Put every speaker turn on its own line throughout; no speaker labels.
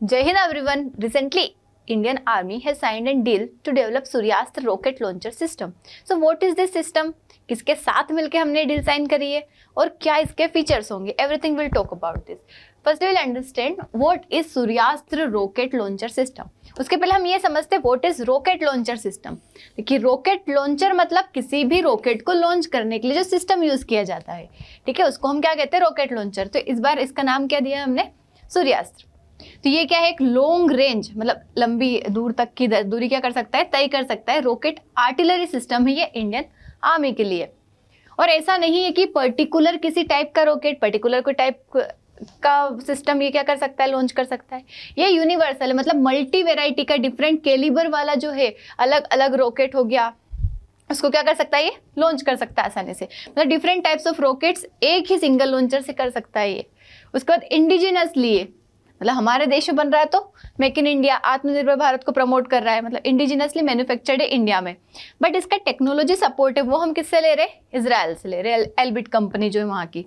Jai Hind everyone. Recently, Indian Army has signed a deal to develop Suryastra rocket launcher system. So what is this system? किसके साथ मिलके हमने deal sign करी है और क्या इसके फीचर्स होंगे? Everything we'll talk about this. First we'll understand what is सूर्यास्त्र rocket launcher system. उसके पहले हम ये समझते हैं what is rocket launcher system. देखिए रॉकेट लॉन्चर मतलब किसी भी रॉकेट को लॉन्च करने के लिए जो सिस्टम यूज किया जाता है, ठीक है, उसको हम क्या कहते हैं? Rocket launcher. तो इस बार इसका नाम क्या दिया हमने? सूर्यास्त्र. तो ये क्या है? एक लॉन्ग रेंज मतलब लंबी दूर तक की दूरी क्या कर सकता है? तय कर सकता है. रॉकेट आर्टिलरी सिस्टम है ये इंडियन आर्मी के लिए. और ऐसा नहीं है कि पर्टिकुलर किसी टाइप का रॉकेट, पर्टिकुलर कोई टाइप का सिस्टम ये क्या कर सकता है? लॉन्च कर सकता है. ये यूनिवर्सल है, मतलब मल्टी वेराइटी का डिफरेंट कैलिबर वाला जो है अलग अलग रॉकेट हो गया, उसको क्या कर सकता है? ये लॉन्च कर सकता है आसानी से. मतलब डिफरेंट टाइप्स ऑफ रॉकेट्स एक ही सिंगल लॉन्चर से कर सकता है ये. उसके बाद इंडिजिनसली, मतलब हमारे देश में बन रहा है तो मेक इन इंडिया, आत्मनिर्भर भारत को प्रमोट कर रहा है, मतलब इंडिजिनसली मैन्युफैक्चर्ड है इंडिया में. बट इसका टेक्नोलॉजी सपोर्ट है वो हम किससे ले रहे हैं? इजराइल से ले रहे हैं, एल्बिट कंपनी जो है वहाँ की.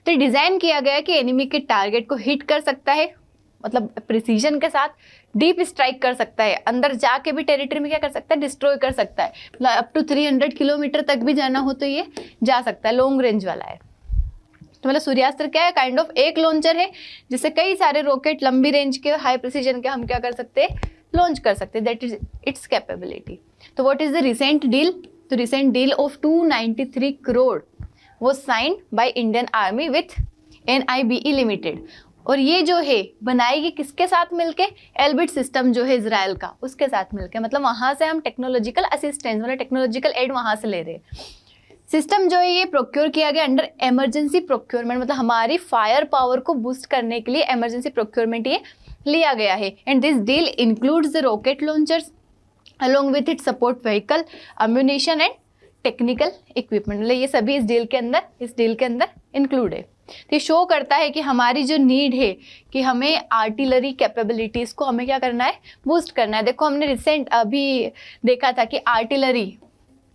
तो डिज़ाइन किया गया है कि एनिमी के टारगेट को हिट कर सकता है, मतलब प्रिसीजन के साथ डीप स्ट्राइक कर सकता है, अंदर जाके भी टेरिटरी में क्या कर सकता है? डिस्ट्रॉय कर सकता है. मतलब अप टू 300 किलोमीटर तक भी जाना हो तो ये जा सकता है. लॉन्ग रेंज वाला है. तो मतलब सूर्यास्त्र क्या है? काइंड ऑफ एक लॉन्चर है जिससे कई सारे रॉकेट लंबी रेंज के हाई प्रिसीजन के हम क्या कर सकते हैं? लॉन्च कर सकते हैं. That is its capability. तो what is the recent deal? तो रिसेंट डील ऑफ 293 करोड़ वो sign by Indian army with NIBE limited. और ये जो है बनाएगी किसके साथ मिलके? एल्बिट सिस्टम जो है इजराइल का, उसके साथ मिलके. मतलब वहाँ से हम टेक्नोलॉजिकल असिस्टेंस मतलब टेक्नोलॉजिकल एड वहाँ से ले रहे हैं. सिस्टम जो है ये प्रोक्योर किया गया अंडर इमरजेंसी प्रोक्योरमेंट, मतलब हमारी फायर पावर को बूस्ट करने के लिए इमरजेंसी प्रोक्योरमेंट ये लिया गया है. And this deal includes the rocket launchers along with it support vehicle, ammunition and technical equipment. मतलब ये सभी इस डील के अंदर इंक्लूड है. तो ये शो करता है कि हमारी जो नीड है कि हमें आर्टिलरी कैपेबिलिटीज़ को हमें क्या करना है? बूस्ट करना है. देखो हमने रिसेंट अभी देखा था कि आर्टिलरी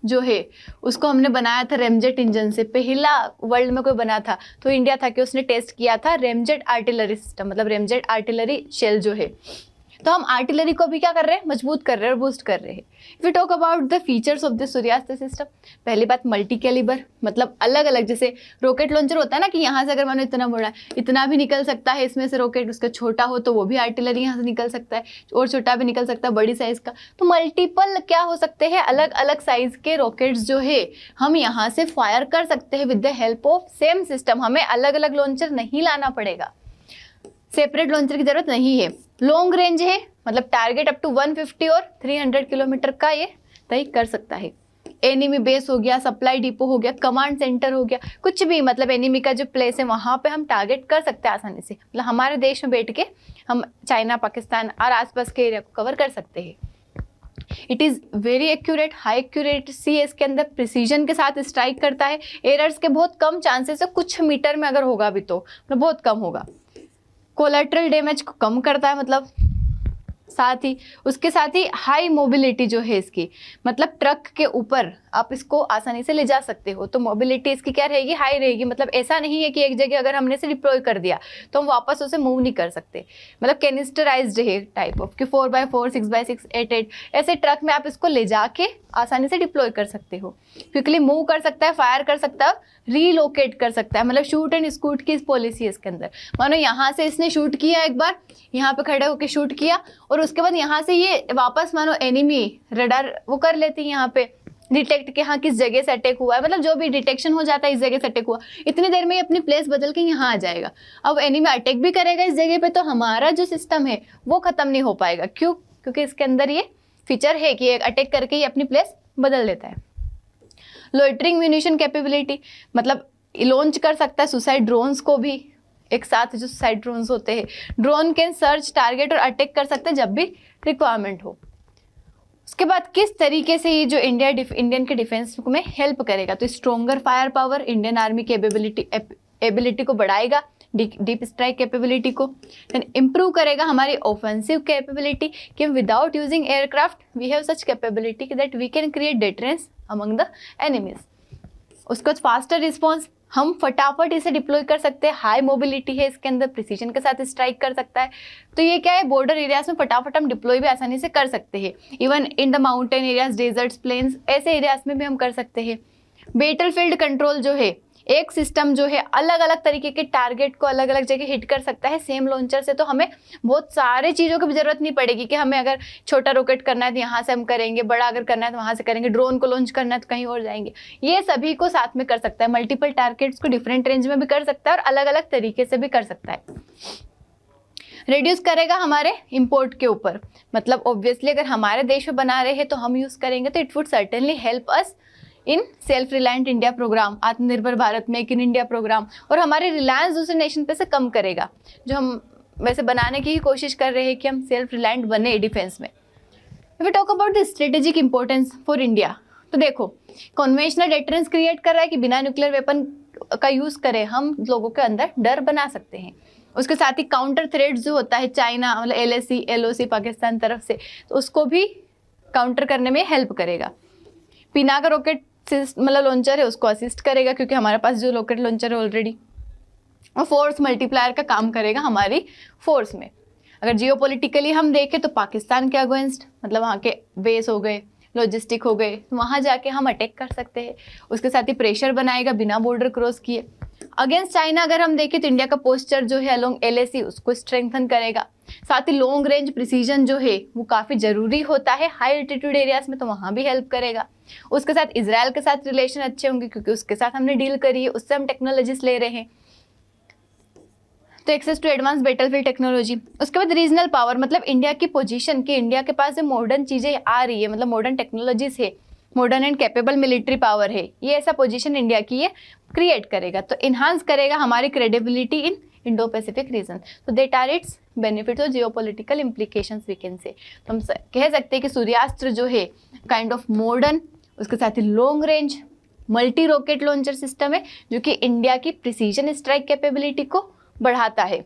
जो है उसको हमने बनाया था रेमजेट इंजन से. पहला वर्ल्ड में कोई बना था तो इंडिया था कि उसने टेस्ट किया था रेमजेट आर्टिलरी सिस्टम, मतलब रेमजेट आर्टिलरी शेल जो है. तो हम आर्टिलरी को भी क्या कर रहे हैं? मजबूत कर रहे हैं और बूस्ट कर रहे हैं. If you talk about the features of the Suryastra system, पहली बात मल्टी कैलिबर, मतलब अलग अलग. जैसे रॉकेट लॉन्चर होता है ना कि यहाँ से अगर मानो इतना बड़ा इतना भी निकल सकता है इसमें से रॉकेट, उसका छोटा हो तो वो भी आर्टिलरी यहाँ से निकल सकता है, और छोटा भी निकल सकता है बड़ी साइज का. तो मल्टीपल क्या हो सकते हैं? अलग अलग साइज के रॉकेट्स जो है हम यहाँ से फायर कर सकते हैं with the help of same system. हमें अलग अलग लॉन्चर नहीं लाना पड़ेगा, सेपरेट लॉन्चर की जरूरत नहीं है. लॉन्ग रेंज है, मतलब टारगेट अप टू 150 और 300 किलोमीटर का ये तय कर सकता है. एनिमी बेस हो गया, सप्लाई डिपो हो गया, कमांड सेंटर हो गया, कुछ भी, मतलब एनिमी का जो प्लेस है वहाँ पे हम टारगेट कर सकते हैं आसानी से. मतलब हमारे देश में बैठ के हम चाइना, पाकिस्तान और आसपास के एरिया को कवर कर सकते हैं. It is very accurate, high accuracy है इसके अंदर, प्रिसीजन के साथ स्ट्राइक करता है. एरर्स के बहुत कम चांसेस है, कुछ मीटर में अगर होगा भी तो मतलब बहुत कम होगा. कोलैटरल डैमेज को कम करता है, मतलब साथ ही उसके साथ ही हाई मोबिलिटी जो है इसकी, मतलब ट्रक के ऊपर आप इसको आसानी से ले जा सकते हो. तो मोबिलिटी इसकी क्या रहेगी? हाई रहेगी. मतलब ऐसा नहीं है कि एक जगह अगर हमने से डिप्लॉय कर दिया तो हम वापस उसे मूव नहीं कर सकते. मतलब कैनिस्टराइज्ड है टाइप ऑफ कि 4x4, 6x6, 8x8 ऐसे ट्रक में आप इसको ले जाके आसानी से डिप्लॉय कर सकते हो. क्विकली मूव कर सकता है, फायर कर सकता है, रीलोकेट कर सकता है. मतलब शूट एंड स्कूट की इस पॉलिसी है इसके अंदर. मानो यहाँ से इसने शूट किया, एक बार यहाँ पे खड़े होकर शूट किया और उसके बाद यहाँ से ये वापस मानो एनिमी रडार वो कर लेती है, यहाँ पे डिटेक्ट कि हाँ किस जगह से अटैक हुआ है, मतलब जो भी डिटेक्शन हो जाता है इस जगह से अटैक हुआ, इतनी देर में ये अपनी प्लेस बदल के यहाँ आ जाएगा. अब एनिमी अटैक भी करेगा इस जगह पे तो हमारा जो सिस्टम है वो खत्म नहीं हो पाएगा. क्यों? क्योंकि इसके अंदर ये फीचर है कि एक अटैक करके ये अपनी प्लेस बदल देता है. लोइटरिंग म्यूनिशन कैपेबिलिटी, मतलब लॉन्च कर सकता है सुसाइड ड्रोन्स को भी एक साथ. जो सुसाइड ड्रोन्स होते हैं, ड्रोन कैन सर्च टारगेट और अटैक कर सकते हैं जब भी रिक्वायरमेंट हो. उसके बाद किस तरीके से ये जो इंडियन के डिफेंस में हेल्प करेगा? तो stronger fire power, Indian army की एबिलिटी को बढ़ाएगा, डीप स्ट्राइक कैपेबिलिटी को. देन इम्प्रूव करेगा हमारी ऑफेंसिव कैपेबिलिटी कि without using aircraft we have such capability that we can create deterrence among the enemies. उसके बाद फास्टर रिस्पॉन्स, हम फटाफट इसे डिप्लॉय कर सकते हैं, हाई मोबिलिटी है इसके अंदर, प्रिसीजन के साथ स्ट्राइक कर सकता है। तो ये क्या है, बॉर्डर एरियाज में फटाफट हम डिप्लॉय भी आसानी से कर सकते हैं। Even in the mountain areas, deserts, plains, ऐसे एरियाज में भी हम कर सकते हैं। बैटलफील्ड कंट्रोल जो है, एक सिस्टम जो है अलग अलग तरीके के टारगेट को अलग अलग जगह हिट कर सकता है सेम लॉन्चर से। तो हमें बहुत सारे चीज़ों की भी जरूरत नहीं पड़ेगी कि हमें अगर छोटा रॉकेट करना है तो यहाँ से हम करेंगे, बड़ा अगर करना है तो वहाँ से करेंगे, ड्रोन को लॉन्च करना है तो कहीं और जाएंगे। ये सभी को साथ में कर सकता है, मल्टीपल टारगेट्स को डिफरेंट रेंज में भी कर सकता है और अलग अलग तरीके से भी कर सकता है। रिड्यूस करेगा हमारे इंपोर्ट के ऊपर, मतलब ऑब्वियसली अगर हमारे देश में बना रहे हैं तो हम यूज़ करेंगे तो it would certainly help us in self reliant India programme, Atmanirbhar Bharat, make in India programme, और हमारे रिलायंस दूसरे नेशन पे से कम करेगा, जो हम वैसे बनाने की ही कोशिश कर रहे हैं कि हम सेल्फ रिलायंट बने डिफेंस में। If we talk about the strategic importance for India, तो देखो कन्वेंशनल डेटरेंस क्रिएट कर रहा है कि बिना न्यूक्लियर वेपन का यूज़ करें हम लोगों के अंदर डर बना सकते हैं। उसके साथ ही काउंटर थ्रेट जो होता है चाइना, मतलब LAC, LOC पाकिस्तान तरफ से, तो उसको भी काउंटर करने में हेल्प करेगा। पिनाका रॉकेट मतलब लॉन्चर है उसको असिस्ट करेगा क्योंकि हमारे पास जो रॉकेट लॉन्चर है ऑलरेडी, और फोर्स मल्टीप्लायर का काम करेगा हमारी फोर्स में। अगर जियोपॉलिटिकली हम देखें तो पाकिस्तान के अगेंस्ट, मतलब वहाँ के बेस हो गए, लॉजिस्टिक हो गए, तो वहाँ जाके हम अटैक कर सकते हैं। उसके साथ ही प्रेशर बनाएगा बिना बॉर्डर क्रॉस किए। अगेंस्ट चाइना अगर हम देखें तो इंडिया का पोस्चर जो है अलोंग LAC उसको स्ट्रेंथन करेगा। साथ ही लॉन्ग रेंज प्रिसीजन जो है वो काफ़ी ज़रूरी होता है हाई एल्टीट्यूड एरियाज में, तो वहाँ भी हेल्प करेगा। उसके साथ इजराइल के साथ रिलेशन अच्छे होंगे क्योंकि उसके साथ हमने डील करी है, उससे हम टेक्नोलॉजीज ले रहे हैं, तो access to advance battlefield technology. उसके बाद रीजनल पावर, मतलब इंडिया की पोजीशन कि इंडिया के पास जो मॉडर्न चीज़ें आ रही है, मतलब मॉडर्न टेक्नोलॉजीज है, modern and capable military power है, ये ऐसा पोजीशन इंडिया की ये क्रिएट करेगा, तो इन्हांस करेगा हमारी credibility in Indo Pacific region. तो देट आर इट्स बेनिफिट्स और geopolitical implications we can say. तो हम कह सकते हैं कि सूर्यास्त्र जो है काइंड ऑफ मॉडर्न, उसके साथ ही long range multi rocket launcher system है जो कि इंडिया की प्रिसीजन स्ट्राइक कैपेबिलिटी को बढ़ाता है,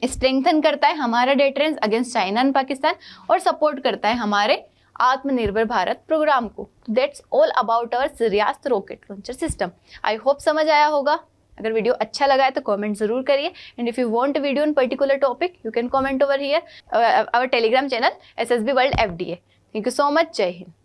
स्ट्रेंथन करता है हमारा deterrence against China and Pakistan, और सपोर्ट करता है हमारे आत्मनिर्भर भारत प्रोग्राम को। That's all about our Suryastra rocket launcher system. I hope समझ आया होगा। अगर वीडियो अच्छा लगा है तो कमेंट जरूर करिए, and if you want video on particular topic you can comment over here our telegram channel SSB World FDA। Thank you so much. जय हिंद।